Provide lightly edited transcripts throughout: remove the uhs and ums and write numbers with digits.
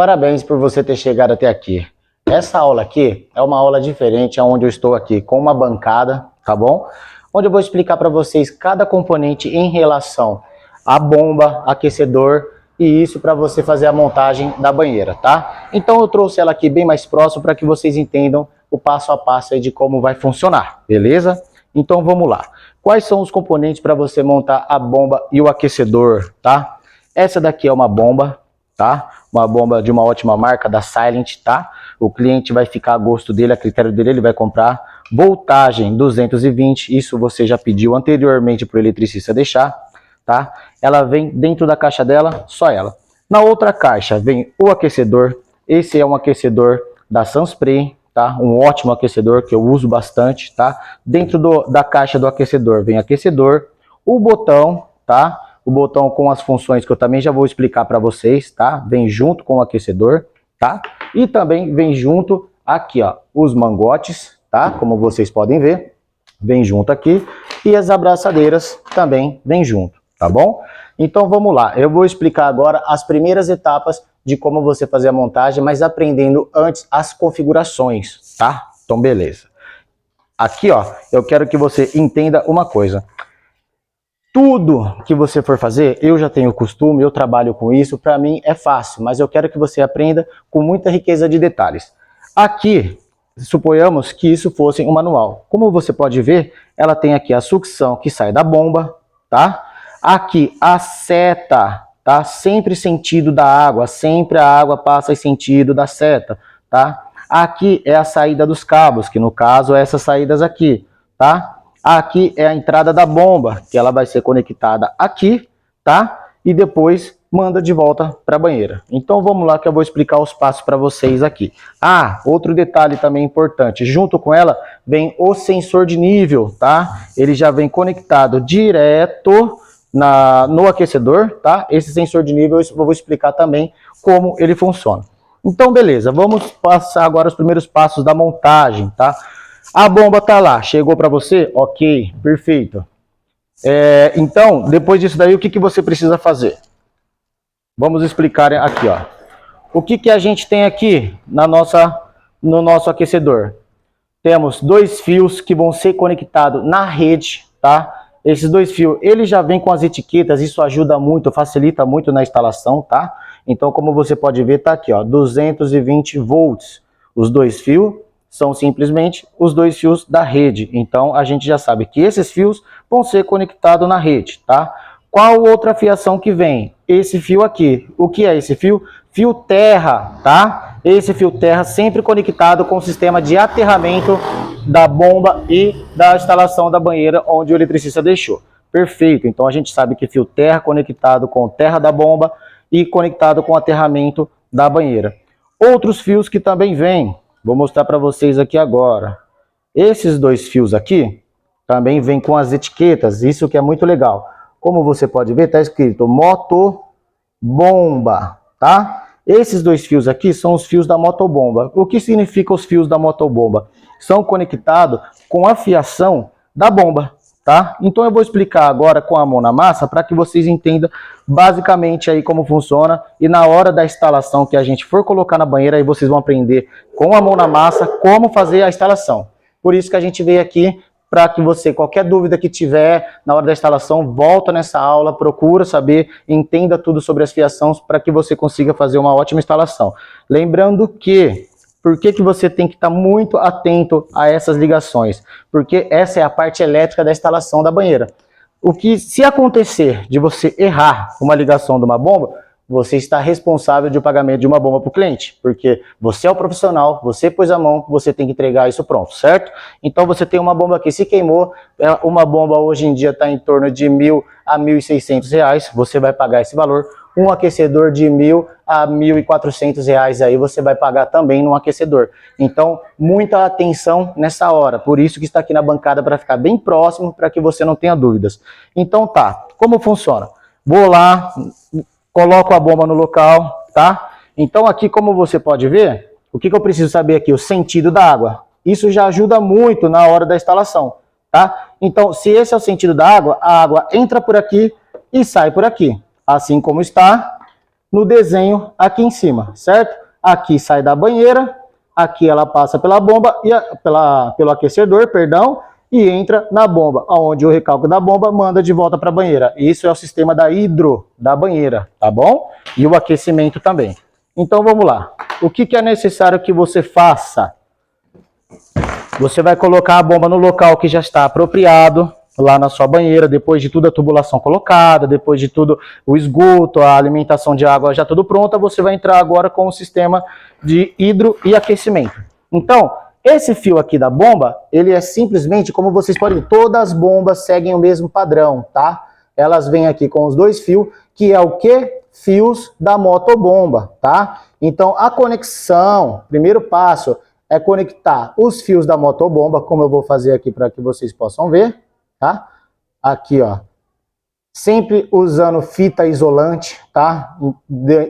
Parabéns por você ter chegado até aqui. Essa aula aqui é uma aula diferente, onde eu estou aqui com uma bancada, tá bom? Onde eu vou explicar para vocês cada componente em relação à bomba, aquecedor e isso para você fazer a montagem da banheira, tá? Então eu trouxe ela aqui bem mais próximo para que vocês entendam o passo a passo aí de como vai funcionar, beleza? Então vamos lá. Quais são os componentes para você montar a bomba e o aquecedor, tá? Essa daqui é uma bomba, tá? Uma bomba de uma ótima marca, da Silent, tá? O cliente vai ficar a gosto dele, a critério dele, ele vai comprar. Voltagem 220, isso você já pediu anteriormente para o eletricista deixar, tá? Ela vem dentro da caixa dela, só ela. Na outra caixa vem o aquecedor, esse é um aquecedor da Sunspray, tá? Um ótimo aquecedor que eu uso bastante, tá? Dentro da caixa do aquecedor vem aquecedor, o botão, tá? O botão com as funções que eu também já vou explicar para vocês, tá? Vem junto com o aquecedor, tá? E também vem junto aqui, ó, os mangotes, tá? Como vocês podem ver, vem junto aqui. E as abraçadeiras também vem junto, tá bom? Então vamos lá, eu vou explicar agora as primeiras etapas de como você fazer a montagem, mas aprendendo antes as configurações, tá? Então beleza. Aqui, ó, eu quero que você entenda uma coisa. Tudo que você for fazer, eu já tenho costume, eu trabalho com isso, para mim é fácil, mas eu quero que você aprenda com muita riqueza de detalhes. Aqui, suponhamos que isso fosse um manual. Como você pode ver, ela tem aqui a sucção que sai da bomba, tá? Aqui a seta, tá? Sempre sentido da água, sempre a água passa em sentido da seta, tá? Aqui é a saída dos cabos, que no caso é essas saídas aqui, tá? Aqui é a entrada da bomba, que ela vai ser conectada aqui, tá? E depois manda de volta para a banheira. Então vamos lá que eu vou explicar os passos para vocês aqui. Ah, outro detalhe também importante, junto com ela vem o sensor de nível, tá? Ele já vem conectado direto no aquecedor, tá? Esse sensor de nível eu vou explicar também como ele funciona. Então beleza, vamos passar agora os primeiros passos da montagem, tá? A bomba tá lá, chegou para você? Ok, perfeito. Então, depois disso daí, o que você precisa fazer? Vamos explicar aqui, ó. O que a gente tem aqui no nosso aquecedor? Temos dois fios que vão ser conectados na rede, tá? Esses dois fios, ele já vem com as etiquetas, isso ajuda muito, facilita muito na instalação, tá? Então, como você pode ver, tá aqui, ó, 220 volts. Os dois fios são simplesmente os dois fios da rede. Então, a gente já sabe que esses fios vão ser conectados na rede, tá? Qual outra fiação que vem? Esse fio aqui. O que é esse fio? Fio terra, tá? Esse fio terra sempre conectado com o sistema de aterramento da bomba e da instalação da banheira onde o eletricista deixou. Perfeito. Então, a gente sabe que fio terra conectado com terra da bomba e conectado com o aterramento da banheira. Outros fios que também vêm. Vou mostrar para vocês aqui agora. Esses dois fios aqui também vêm com as etiquetas, isso que é muito legal. Como você pode ver, está escrito motobomba, tá? Esses dois fios aqui são os fios da motobomba. O que significa os fios da motobomba? São conectados com a fiação da bomba, tá? Então eu vou explicar agora com a mão na massa para que vocês entendam basicamente aí como funciona, e na hora da instalação que a gente for colocar na banheira, aí vocês vão aprender com a mão na massa como fazer a instalação. Por isso que a gente veio aqui para que você, qualquer dúvida que tiver na hora da instalação, volta nessa aula, procura saber, entenda tudo sobre as fiações para que você consiga fazer uma ótima instalação. Lembrando que, por que você tem que estar muito atento a essas ligações? Porque essa é a parte elétrica da instalação da banheira. O que, se acontecer de você errar uma ligação de uma bomba, você está responsável de o pagamento de uma bomba para o cliente, porque você é o profissional, você pôs a mão, você tem que entregar isso pronto, certo? Então você tem uma bomba que se queimou, uma bomba hoje em dia está em torno de R$1.000 a R$1.600, você vai pagar esse valor. Um aquecedor de R$1.000 a R$1.400 aí você vai pagar também no aquecedor. Então, muita atenção nessa hora. Por isso que está aqui na bancada para ficar bem próximo, para que você não tenha dúvidas. Então tá, como funciona? Vou lá, coloco a bomba no local, tá? Então aqui, como você pode ver, o que eu preciso saber aqui? O sentido da água. Isso já ajuda muito na hora da instalação, tá? Então, se esse é o sentido da água, a água entra por aqui e sai por aqui. Assim como está, no desenho aqui em cima, certo? Aqui sai da banheira, aqui ela passa pela bomba, pelo aquecedor, perdão, e entra na bomba, onde o recalque da bomba manda de volta para a banheira. Isso é o sistema da hidro da banheira, tá bom? E o aquecimento também. Então vamos lá. O que é necessário que você faça? Você vai colocar a bomba no local que já está apropriado, lá na sua banheira, depois de tudo a tubulação colocada, depois de tudo o esgoto, a alimentação de água já tudo pronta, você vai entrar agora com o sistema de hidro e aquecimento. Então, esse fio aqui da bomba, ele é simplesmente, como vocês podem ver, todas as bombas seguem o mesmo padrão, tá? Elas vêm aqui com os dois fios, que é o quê? Fios da motobomba, tá? Então, a conexão, primeiro passo, é conectar os fios da motobomba, como eu vou fazer aqui para que vocês possam ver, tá? Aqui, ó, sempre usando fita isolante, tá?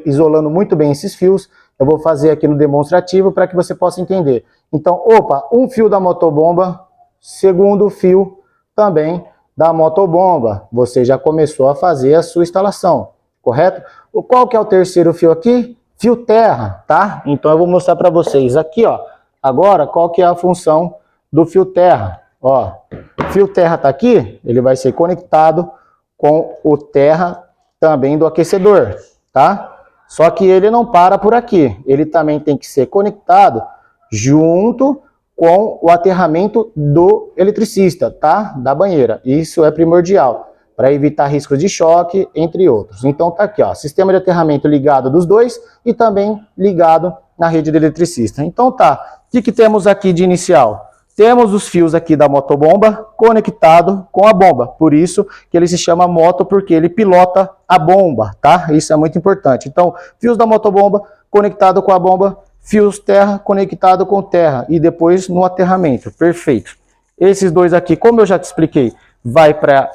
Isolando muito bem esses fios. Eu vou fazer aqui no demonstrativo para que você possa entender. Então, opa, um fio da motobomba, segundo fio também da motobomba. Você já começou a fazer a sua instalação, correto? Qual que é o terceiro fio aqui? Fio terra, tá? Então eu vou mostrar para vocês aqui, ó. Agora, qual que é a função do fio terra? Ó, o fio terra tá aqui, ele vai ser conectado com o terra também do aquecedor, tá? Só que ele não para por aqui, ele também tem que ser conectado junto com o aterramento do eletricista, tá? Da banheira. Isso é primordial, para evitar riscos de choque, entre outros. Então tá aqui, ó, sistema de aterramento ligado dos dois e também ligado na rede do eletricista. Então tá, o que temos aqui de inicial? Temos os fios aqui da motobomba conectado com a bomba. Por isso que ele se chama moto, porque ele pilota a bomba, tá? Isso é muito importante. Então, fios da motobomba conectado com a bomba, fios terra conectado com terra e depois no aterramento. Perfeito. Esses dois aqui, como eu já te expliquei, vai para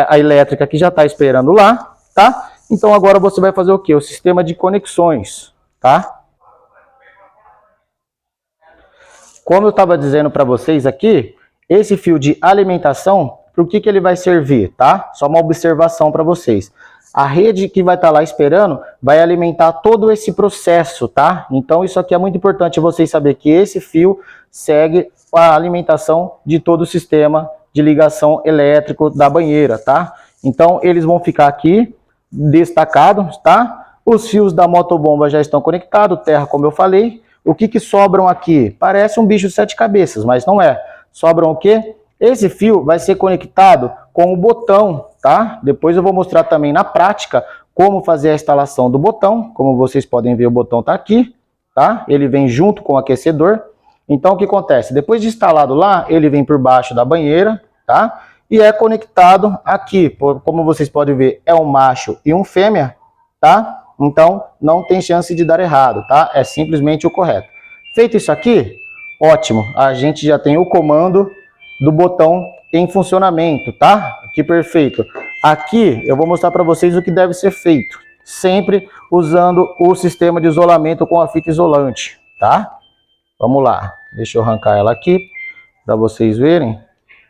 a elétrica que já está esperando lá, tá? Então agora você vai fazer o quê? O sistema de conexões, tá? Como eu estava dizendo para vocês aqui, esse fio de alimentação, para o que ele vai servir, tá? Só uma observação para vocês. A rede que vai estar lá esperando vai alimentar todo esse processo, tá? Então isso aqui é muito importante vocês saberem que esse fio segue a alimentação de todo o sistema de ligação elétrico da banheira, tá? Então eles vão ficar aqui destacados, tá? Os fios da motobomba já estão conectados, terra como eu falei. O que sobram aqui? Parece um bicho de 7 cabeças, mas não é. Sobram o quê? Esse fio vai ser conectado com o botão, tá? Depois eu vou mostrar também na prática como fazer a instalação do botão. Como vocês podem ver, o botão tá aqui, tá? Ele vem junto com o aquecedor. Então o que acontece? Depois de instalado lá, ele vem por baixo da banheira, tá? E é conectado aqui. Como vocês podem ver, é um macho e um fêmea, tá? Então, não tem chance de dar errado, tá? É simplesmente o correto. Feito isso aqui, ótimo. A gente já tem o comando do botão em funcionamento, tá? Que perfeito. Aqui, eu vou mostrar para vocês o que deve ser feito. Sempre usando o sistema de isolamento com a fita isolante, tá? Vamos lá. Deixa eu arrancar ela aqui, para vocês verem.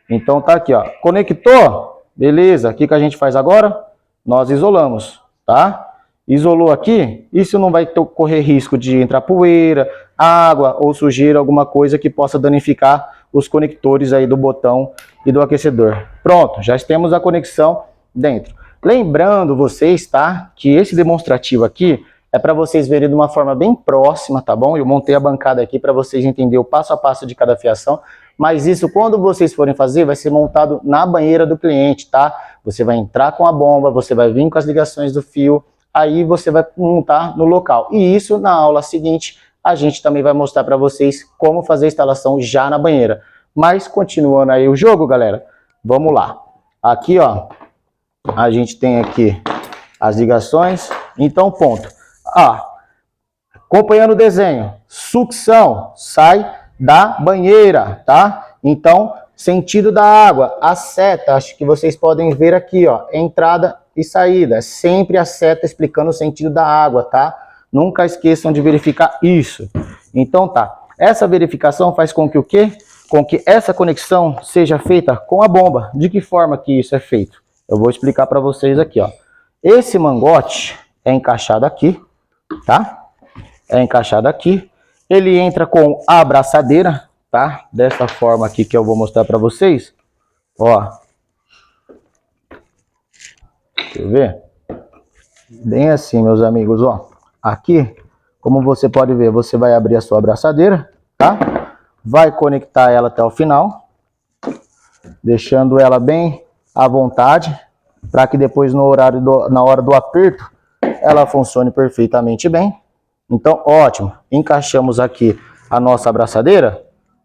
Então, tá aqui, ó. Conectou? Beleza. O que a gente faz agora? Nós isolamos, tá? Isolou aqui, isso não vai correr risco de entrar poeira, água ou sujeira, alguma coisa que possa danificar os conectores aí do botão e do aquecedor. Pronto, já temos a conexão dentro. Lembrando vocês, tá, que esse demonstrativo aqui é para vocês verem de uma forma bem próxima, tá bom? Eu montei a bancada aqui para vocês entenderem o passo a passo de cada fiação, mas isso quando vocês forem fazer vai ser montado na banheira do cliente, tá? Você vai entrar com a bomba, você vai vir com as ligações do fio, aí você vai montar no local. E isso na aula seguinte, a gente também vai mostrar para vocês como fazer a instalação já na banheira. Mas continuando aí o jogo, galera, vamos lá. Aqui, ó, a gente tem aqui as ligações. Então, ponto. Acompanhando o desenho, sucção, sai da banheira, tá? Então, sentido da água, a seta, acho que vocês podem ver aqui, ó, entrada e saída, sempre a seta explicando o sentido da água, tá? Nunca esqueçam de verificar isso. Então tá, essa verificação faz com que o quê? Com que essa conexão seja feita com a bomba. De que forma que isso é feito? Eu vou explicar para vocês aqui, ó. Esse mangote é encaixado aqui, tá? É encaixado aqui. Ele entra com a abraçadeira, tá? Dessa forma aqui que eu vou mostrar para vocês. Ó. Deixa eu ver. Bem assim, meus amigos, ó. Aqui, como você pode ver, você vai abrir a sua abraçadeira, tá? Vai conectar ela até o final, deixando ela bem à vontade, para que depois na hora do aperto, ela funcione perfeitamente bem. Então, ótimo. Encaixamos aqui a nossa abraçadeira.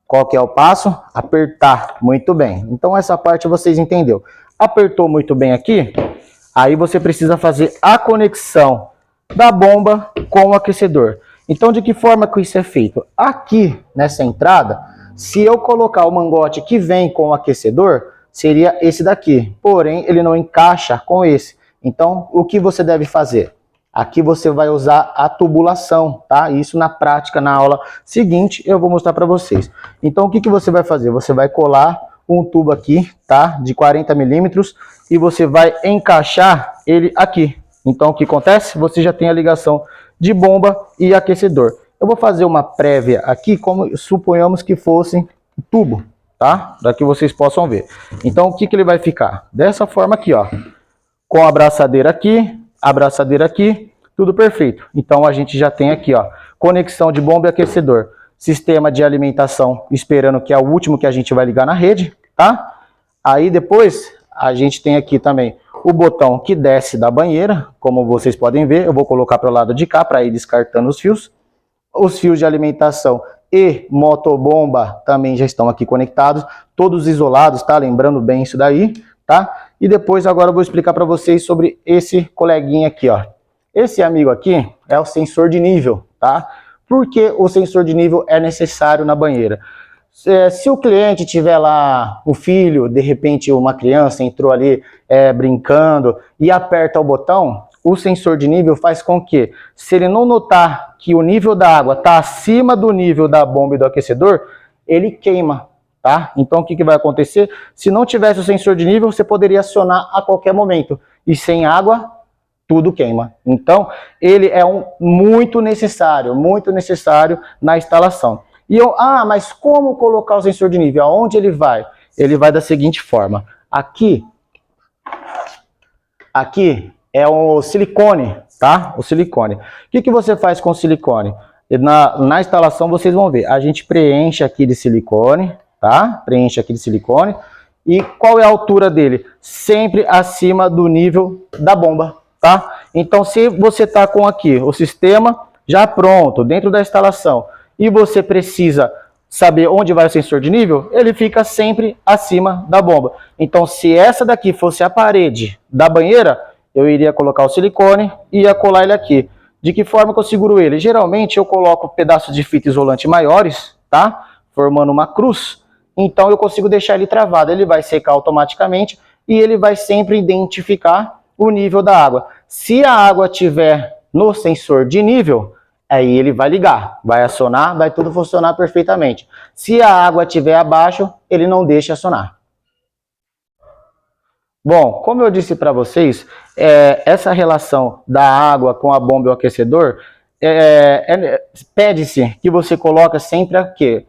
Qual que é o passo? Apertar muito bem. Então, essa parte vocês entenderam. Apertou muito bem aqui, aí você precisa fazer a conexão da bomba com o aquecedor. Então, de que forma que isso é feito? Aqui, nessa entrada, se eu colocar o mangote que vem com o aquecedor, seria esse daqui. Porém, ele não encaixa com esse. Então, o que você deve fazer? Aqui você vai usar a tubulação, tá? Isso na prática, na aula seguinte, eu vou mostrar para vocês. Então, o que você vai fazer? Você vai colar um tubo aqui, tá? De 40 milímetros e você vai encaixar ele aqui. Então, o que acontece? Você já tem a ligação de bomba e aquecedor. Eu vou fazer uma prévia aqui, como suponhamos que fosse tubo, tá? Para que vocês possam ver. Então, o que ele vai ficar? Dessa forma aqui, ó. Com a abraçadeira aqui, tudo perfeito. Então, a gente já tem aqui, ó, conexão de bomba e aquecedor. Sistema de alimentação, esperando que é o último que a gente vai ligar na rede, tá? Aí, depois, a gente tem aqui também o botão que desce da banheira, como vocês podem ver. Eu vou colocar para o lado de cá, para ir descartando os fios. Os fios de alimentação e motobomba também já estão aqui conectados, todos isolados, tá? Lembrando bem isso daí, tá? E depois agora eu vou explicar para vocês sobre esse coleguinha aqui, ó. Esse amigo aqui é o sensor de nível, tá? Por que o sensor de nível é necessário na banheira? Se o cliente tiver lá, o filho, de repente uma criança entrou ali brincando e aperta o botão, o sensor de nível faz com que, se ele não notar que o nível da água está acima do nível da bomba e do aquecedor, ele queima, tá? Então, o que vai acontecer? Se não tivesse o sensor de nível, você poderia acionar a qualquer momento. E sem água, tudo queima. Então, ele é muito necessário na instalação. E mas como colocar o sensor de nível? Aonde ele vai? Ele vai da seguinte forma. Aqui é o silicone, tá? O silicone. O que você faz com o silicone? Na instalação vocês vão ver. A gente preenche aqui de silicone, tá? Preenche aqui de silicone. E qual é a altura dele? Sempre acima do nível da bomba, tá? Então, se você tá com aqui o sistema já pronto, dentro da instalação, e você precisa saber onde vai o sensor de nível, ele fica sempre acima da bomba. Então, se essa daqui fosse a parede da banheira, eu iria colocar o silicone e ia colar ele aqui. De que forma que eu seguro ele? Geralmente eu coloco pedaços de fita isolante maiores, tá? Formando uma cruz. Então eu consigo deixar ele travado. Ele vai secar automaticamente e ele vai sempre identificar o nível da água. Se a água estiver no sensor de nível, aí ele vai ligar, vai acionar, vai tudo funcionar perfeitamente. Se a água estiver abaixo, ele não deixa acionar. Bom, como eu disse para vocês, essa relação da água com a bomba e o aquecedor, pede-se que você coloque sempre aqui,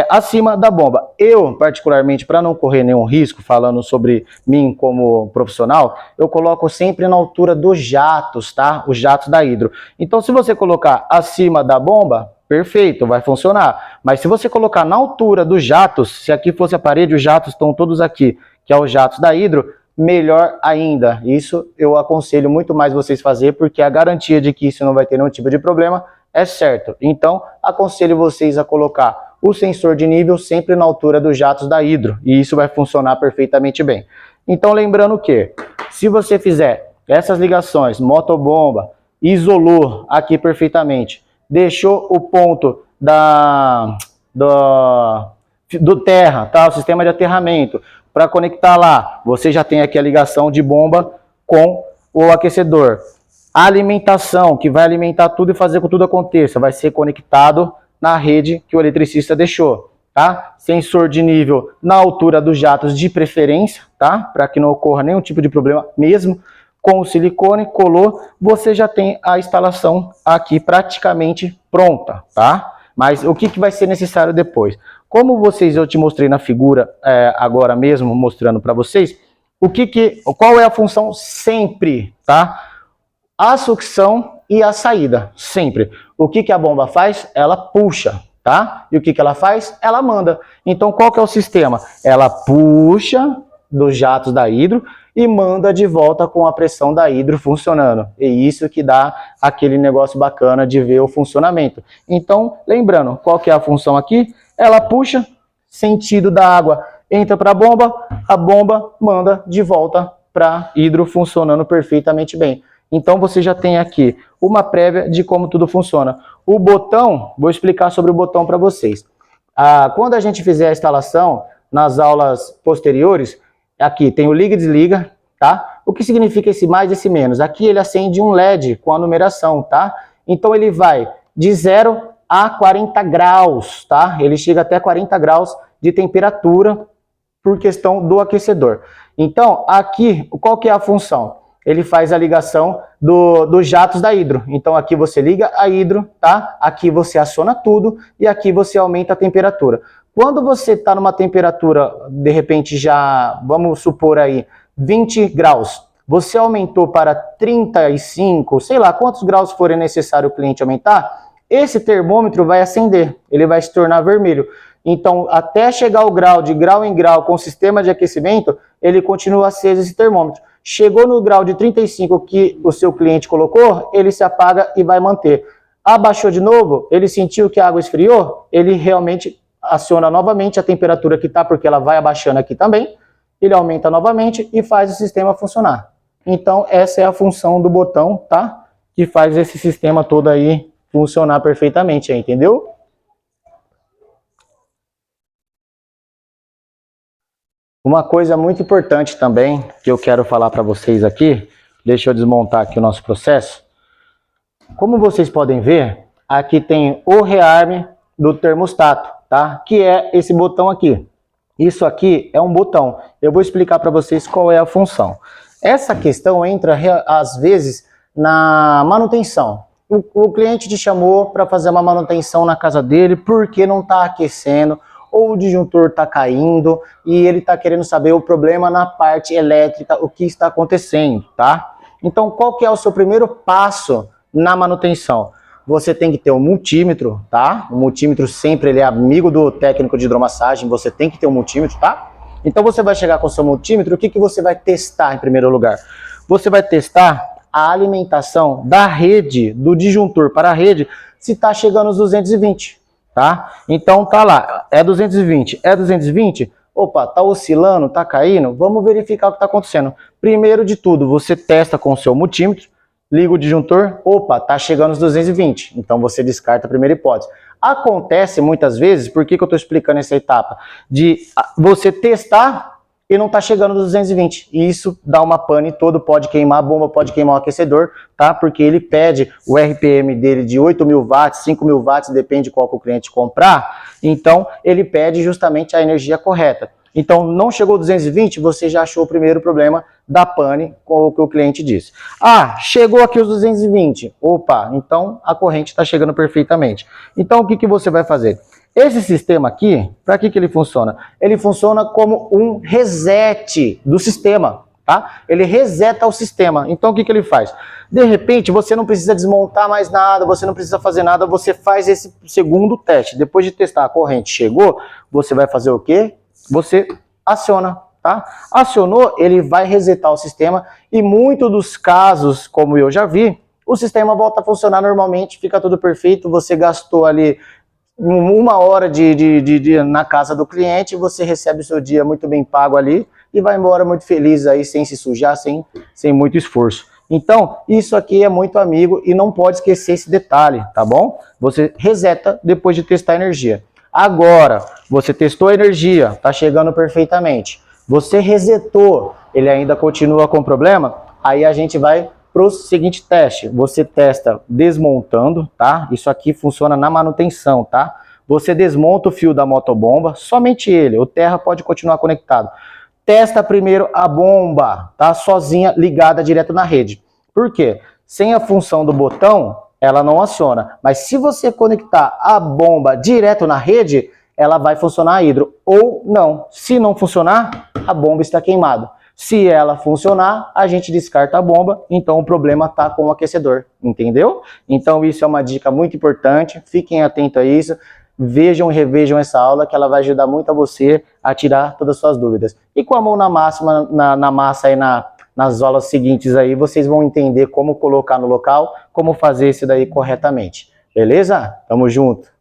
acima da bomba. Eu, particularmente, para não correr nenhum risco, falando sobre mim como profissional, eu coloco sempre na altura dos jatos, tá? Os jatos da hidro. Então, se você colocar acima da bomba, perfeito, vai funcionar. Mas se você colocar na altura dos jatos, se aqui fosse a parede, os jatos estão todos aqui, que é os jatos da hidro, melhor ainda. Isso eu aconselho muito mais vocês fazer, porque a garantia de que isso não vai ter nenhum tipo de problema é certo. Então, aconselho vocês a colocar o sensor de nível sempre na altura dos jatos da hidro, e isso vai funcionar perfeitamente bem. Então, lembrando que, se você fizer essas ligações, motobomba, isolou aqui perfeitamente, deixou o ponto do terra, tá? O sistema de aterramento, para conectar lá, você já tem aqui a ligação de bomba com o aquecedor. A alimentação, que vai alimentar tudo e fazer com que tudo aconteça, vai ser conectado na rede que o eletricista deixou, tá? Sensor de nível na altura dos jatos de preferência, tá? Para que não ocorra nenhum tipo de problema mesmo. com o silicone, colou, você já tem a instalação aqui praticamente pronta, tá? Mas o que vai ser necessário depois? Como eu te mostrei na figura agora mesmo, mostrando para vocês, qual é a função sempre, tá? A sucção e a saída, sempre. O que a bomba faz? Ela puxa, tá? E o que ela faz? Ela manda. Então, qual que é o sistema? Ela puxa dos jatos da hidro e manda de volta com a pressão da hidro funcionando. E isso que dá aquele negócio bacana de ver o funcionamento. Então, lembrando, qual que é a função aqui? Ela puxa, sentido da água entra para a bomba manda de volta para hidro funcionando perfeitamente bem. Então você já tem aqui uma prévia de como tudo funciona. O botão, vou explicar sobre o botão para vocês. Quando a gente fizer a instalação, nas aulas posteriores, aqui tem o liga e desliga, tá? O que significa esse mais e esse menos? Aqui ele acende um LED com a numeração, tá? Então ele vai de 0 a 40 graus, tá? Ele chega até 40 graus de temperatura por questão do aquecedor. Então, aqui, qual que é a função? Ele faz a ligação dos jatos da hidro. Então aqui você liga a hidro, tá? Aqui você aciona tudo e aqui você aumenta a temperatura. Quando você está numa temperatura, de repente já, vamos supor aí, 20 graus, você aumentou para 35, sei lá, quantos graus forem necessário o cliente aumentar, esse termômetro vai acender, ele vai se tornar vermelho. Então, até chegar o grau, de grau em grau, com o sistema de aquecimento, ele continua aceso esse termômetro. Chegou no grau de 35 que o seu cliente colocou, ele se apaga e vai manter. Abaixou de novo, ele sentiu que a água esfriou, ele realmente aciona novamente a temperatura que está, porque ela vai abaixando aqui também, ele aumenta novamente e faz o sistema funcionar. Então, essa é a função do botão, tá? Que faz esse sistema todo aí funcionar perfeitamente, entendeu? Uma coisa muito importante também, que eu quero falar para vocês aqui, deixa eu desmontar aqui o nosso processo. Como vocês podem ver, aqui tem o rearme do termostato, tá? Que é esse botão aqui. Isso aqui é um botão. Eu vou explicar para vocês qual é a função. Essa questão entra, às vezes, na manutenção. O cliente te chamou para fazer uma manutenção na casa dele porque não está aquecendo, ou o disjuntor está caindo e ele está querendo saber o problema na parte elétrica, o que está acontecendo, tá? Então, qual que é o seu primeiro passo na manutenção? Você tem que ter um multímetro, tá? O multímetro sempre ele é amigo do técnico de hidromassagem, você tem que ter um multímetro, tá? Então você vai chegar com o seu multímetro, o que você vai testar em primeiro lugar? Você vai testar a alimentação da rede, do disjuntor para a rede, se está chegando aos 220. Tá? Então tá lá, é 220, é 220, opa, tá oscilando, tá caindo, vamos verificar o que tá acontecendo. Primeiro de tudo, você testa com o seu multímetro, liga o disjuntor, opa, tá chegando aos 220, então você descarta a primeira hipótese. Acontece muitas vezes, por que eu tô explicando essa etapa? De você testar e não tá chegando nos 220, e isso dá uma pane todo, pode queimar a bomba, pode queimar o aquecedor, tá? Porque ele pede o RPM dele de 8.000 watts, 5.000 watts, depende qual que o cliente comprar, então ele pede justamente a energia correta. Então não chegou 220, você já achou o primeiro problema da pane com o que o cliente disse. Ah, chegou aqui os 220, opa, então a corrente está chegando perfeitamente. Então o que você vai fazer? Esse sistema aqui, para que ele funciona? Ele funciona como um reset do sistema, tá? Ele reseta o sistema. Então o que ele faz? De repente você não precisa desmontar mais nada, você não precisa fazer nada, você faz esse segundo teste. Depois de testar a corrente chegou, você vai fazer o quê? Você aciona, tá? Acionou, ele vai resetar o sistema e muitos dos casos, como eu já vi, o sistema volta a funcionar normalmente, fica tudo perfeito, você gastou ali 1 hora na casa do cliente, você recebe o seu dia muito bem pago ali e vai embora muito feliz aí, sem se sujar, sem muito esforço. Então, isso aqui é muito amigo e não pode esquecer esse detalhe, tá bom? Você reseta depois de testar a energia. Agora, você testou a energia, tá chegando perfeitamente. Você resetou, ele ainda continua com problema, aí a gente vai para o seguinte teste, você testa desmontando, tá? Isso aqui funciona na manutenção, tá? Você desmonta o fio da motobomba, somente ele, o terra pode continuar conectado. testa primeiro a bomba, tá? Sozinha, ligada direto na rede. Por quê? Sem a função do botão, ela não aciona. Mas se você conectar a bomba direto na rede, ela vai funcionar a hidro. Ou não. Se não funcionar, a bomba está queimada. Se ela funcionar, a gente descarta a bomba, então o problema está com o aquecedor, entendeu? Então isso é uma dica muito importante, fiquem atentos a isso, vejam e revejam essa aula que ela vai ajudar muito a você a tirar todas as suas dúvidas. E com a mão na massa, na massa aí nas aulas seguintes aí, vocês vão entender como colocar no local, como fazer isso daí corretamente. Beleza? Tamo junto!